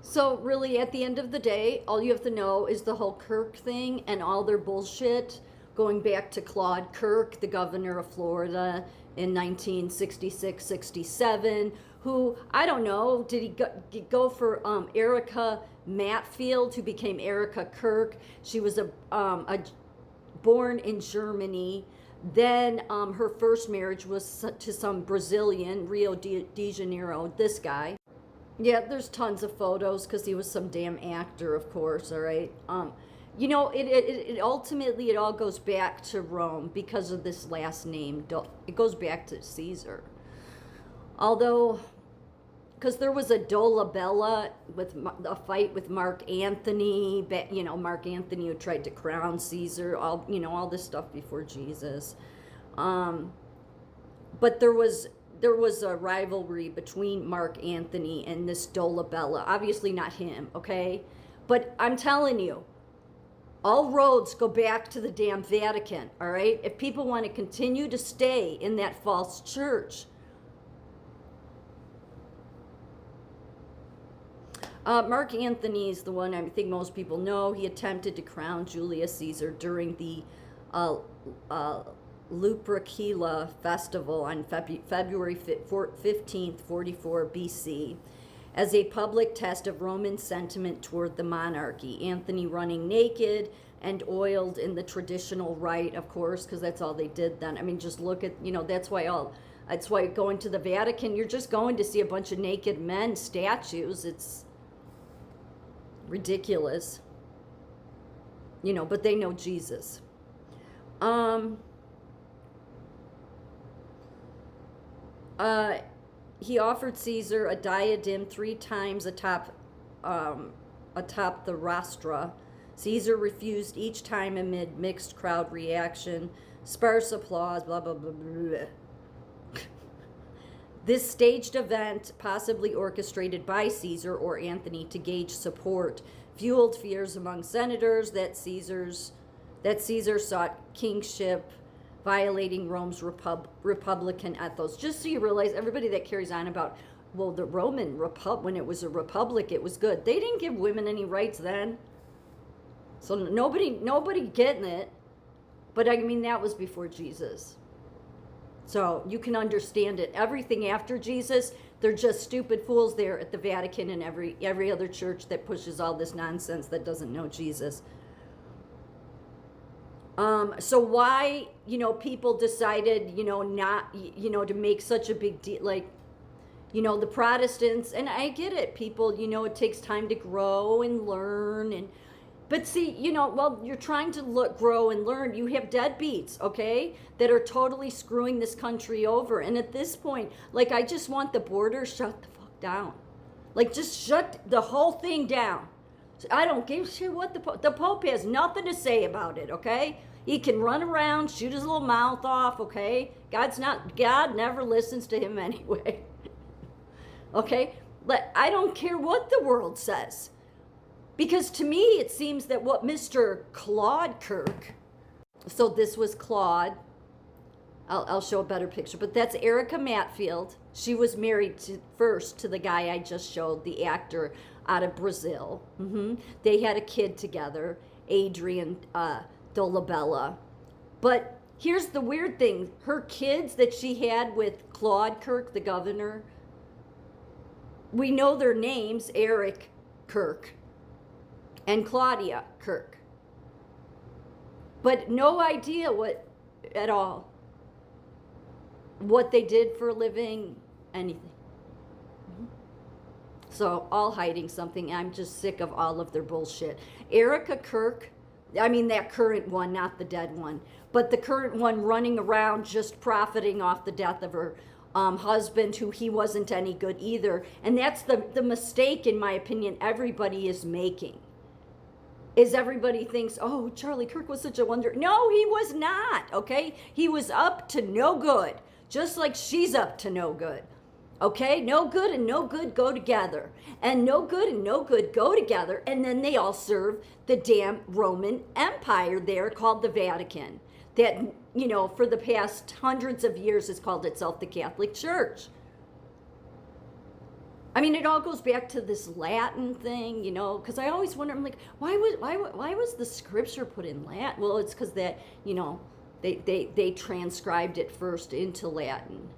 So really, at the end of the day, all you have to know is the whole Kirk thing and all their bullshit going back to Claude Kirk, the governor of Florida in 1966-67, who, I don't know, did he go for Erica Matfield, who became Erica Kirk. She was born in Germany. Then her first marriage was to some Brazilian, Rio de Janeiro, this guy. Yeah, there's tons of photos because he was some damn actor, of course. All right. It ultimately it all goes back to Rome because of this last name. It goes back to Caesar. Although, because there was a Dolabella with a fight with Mark Antony. Mark Antony who tried to crown Caesar. All this stuff before Jesus. But there was a rivalry between Mark Antony and this Dolabella. Obviously not him, okay? But I'm telling you, all roads go back to the damn Vatican, all right? If people want to continue to stay in that false church. Mark Antony is the one I think most people know. He attempted to crown Julius Caesar during the Lupercalia festival on February 15th, 44 BC, as a public test of Roman sentiment toward the monarchy. Antony running naked and oiled in the traditional rite, of course, because that's all they did then. I mean, just look at, that's why going to the Vatican, you're just going to see a bunch of naked men statues. It's ridiculous. But they know Jesus. He offered Caesar a diadem 3 times atop the rostra. Caesar refused each time amid mixed crowd reaction, sparse applause, blah, blah, blah, blah. This staged event, possibly orchestrated by Caesar or Antony to gauge support, fueled fears among senators that Caesar sought kingship, violating Rome's republican ethos. Just so you realize, everybody that carries on about, well, the Roman Republic, when it was a republic, it was good. They didn't give women any rights then. So nobody getting it. But I mean, that was before Jesus. So you can understand it. Everything after Jesus, they're just stupid fools there at the Vatican and every other church that pushes all this nonsense that doesn't know Jesus. So why, people decided, not, to make such a big deal, like, the Protestants, and I get it, people, it takes time to grow and learn, but see, well, you're trying to grow and learn. You have deadbeats, okay, that are totally screwing this country over. And at this point, like, I just want the border shut the fuck down. Like, just shut the whole thing down. I don't give a shit what the Pope has nothing to say about it, okay? He can run around, shoot his little mouth off, okay? God never listens to him anyway. Okay? But I don't care what the world says. Because to me, it seems that what Mr. Claude Kirk, so this was Claude, I'll show a better picture, but that's Erica Matfield. She was married first to the guy I just showed, the actor out of Brazil. They had a kid together, Adrian Dolabella. But here's the weird thing. Her kids that she had with Claude Kirk, the governor, we know their names, Eric Kirk and Claudia Kirk. But no idea at all what they did for a living, anything. So all hiding something. I'm just sick of all of their bullshit. Erica Kirk, I mean that current one, not the dead one, but the current one running around just profiting off the death of her husband, who he wasn't any good either. And that's the mistake, in my opinion, everybody is making. Is everybody thinks, oh, Charlie Kirk was such a wonder. No, he was not, okay? He was up to no good, just like she's up to no good. Okay, no good and no good go together. And no good and no good go together. And then they all serve the damn Roman Empire there called the Vatican. That, for the past hundreds of years has called itself the Catholic Church. I mean, it all goes back to this Latin thing, because I always wonder, I'm like, why was the scripture put in Latin? Well, it's because that, they transcribed it first into Latin.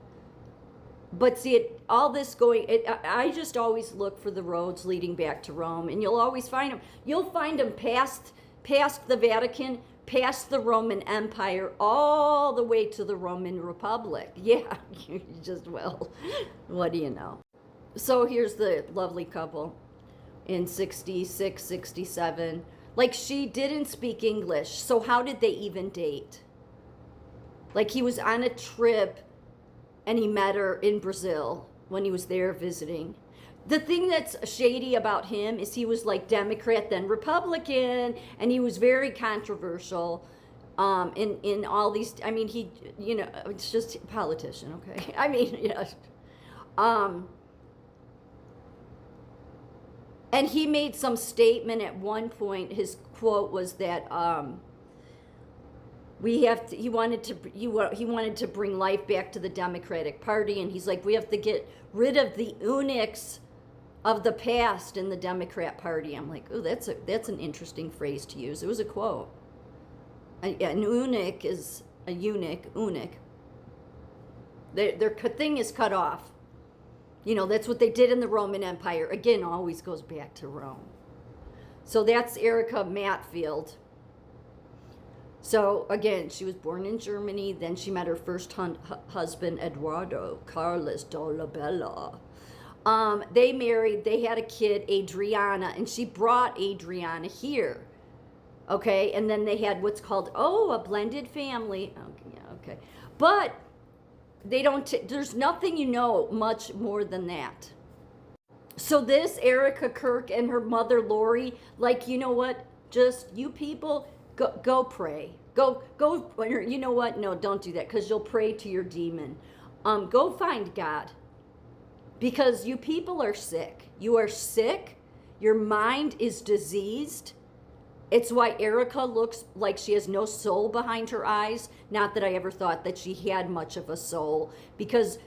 But see, all this I just always look for the roads leading back to Rome, and you'll always find them. You'll find them past the Vatican, past the Roman Empire, all the way to the Roman Republic. Yeah, you just will. What do you know? So here's the lovely couple in 66, 67. Like, she didn't speak English, so how did they even date? Like, he was on a trip and he met her in Brazil when he was there visiting. The thing that's shady about him is he was like Democrat, then Republican, and he was very controversial in all these. I mean, it's just a politician, okay? I mean, yeah. And he made some statement at one point. His quote was that he wanted to bring life back to the Democratic Party, and he's like, we have to get rid of the eunuchs of the past in the Democrat Party. I'm like, oh, that's an interesting phrase to use. It was a quote. An eunuch is a eunuch. Their thing is cut off. That's what they did in the Roman Empire. Again, always goes back to Rome. So that's Erica Matfield. So again, she was born in Germany. Then she met her first husband, Eduardo Carlos Dolabella. They married. They had a kid, Adriana, and she brought Adriana here. Okay, and then they had what's called a blended family. Okay, yeah, okay, but they don't. There's nothing much more than that. So this Erica Kirk and her mother Lori, like, you know what? Just you people. Go pray. Go. You know what? No, don't do that, because you'll pray to your demon. Go find God, because you people are sick. You are sick. Your mind is diseased. It's why Erica looks like she has no soul behind her eyes. Not that I ever thought that she had much of a soul, because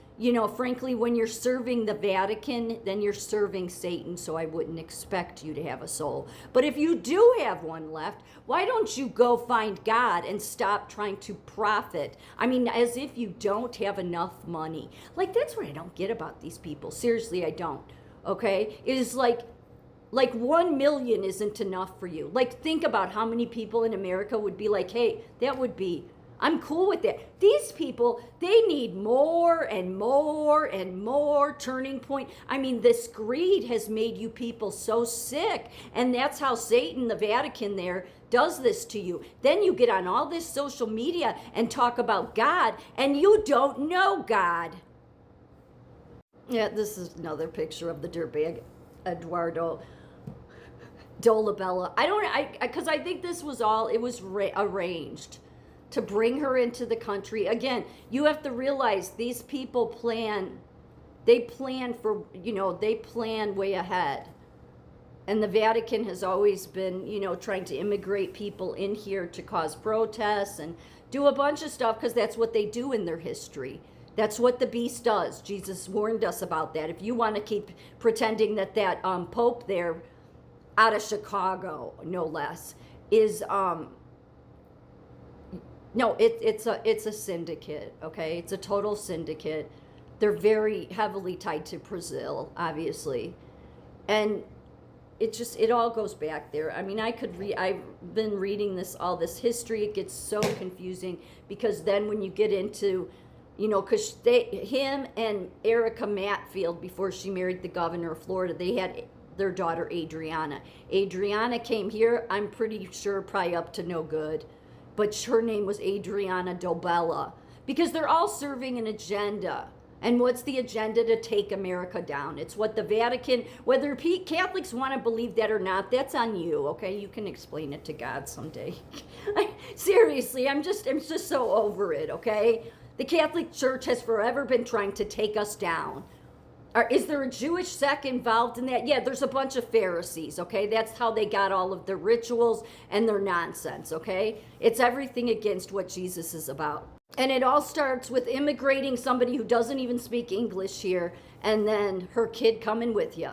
frankly, when you're serving the Vatican, then you're serving Satan, so I wouldn't expect you to have a soul. But if you do have one left, why don't you go find God and stop trying to profit? I mean, as if you don't have enough money. Like, that's what I don't get about these people. Seriously, I don't. Okay? It is like 1 million isn't enough for you. Like, think about how many people in America would be like, hey, I'm cool with that. These people, they need more and more and more turning point. I mean, this greed has made you people so sick. And that's how Satan, the Vatican there, does this to you. Then you get on all this social media and talk about God, and you don't know God. Yeah, this is another picture of the dirtbag Eduardo Dolabella. Because I think this was arranged to bring her into the country. Again, you have to realize these people plan way ahead. And the Vatican has always been, trying to immigrate people in here to cause protests and do a bunch of stuff, because that's what they do in their history. That's what the beast does. Jesus warned us about that. If you want to keep pretending that Pope there, out of Chicago, no less, is it's a syndicate, okay? It's a total syndicate. They're very heavily tied to Brazil, obviously. And it all goes back there. I mean, I've been reading all this history. It gets so confusing, because then when you get into, because him and Erica Matfield, before she married the governor of Florida, they had their daughter Adriana. Adriana came here, I'm pretty sure, probably up to no good. But her name was Adriana Dolabella, because they're all serving an agenda. And what's the agenda? To take America down. It's what the Vatican, whether Catholics want to believe that or not, that's on you, okay? You can explain it to God someday. Seriously, I'm just so over it, okay? The Catholic Church has forever been trying to take us down. Is there a Jewish sect involved in that? Yeah, there's a bunch of Pharisees, okay? That's how they got all of their rituals and their nonsense, okay? It's everything against what Jesus is about. And it all starts with immigrating somebody who doesn't even speak English here, and then her kid coming with you.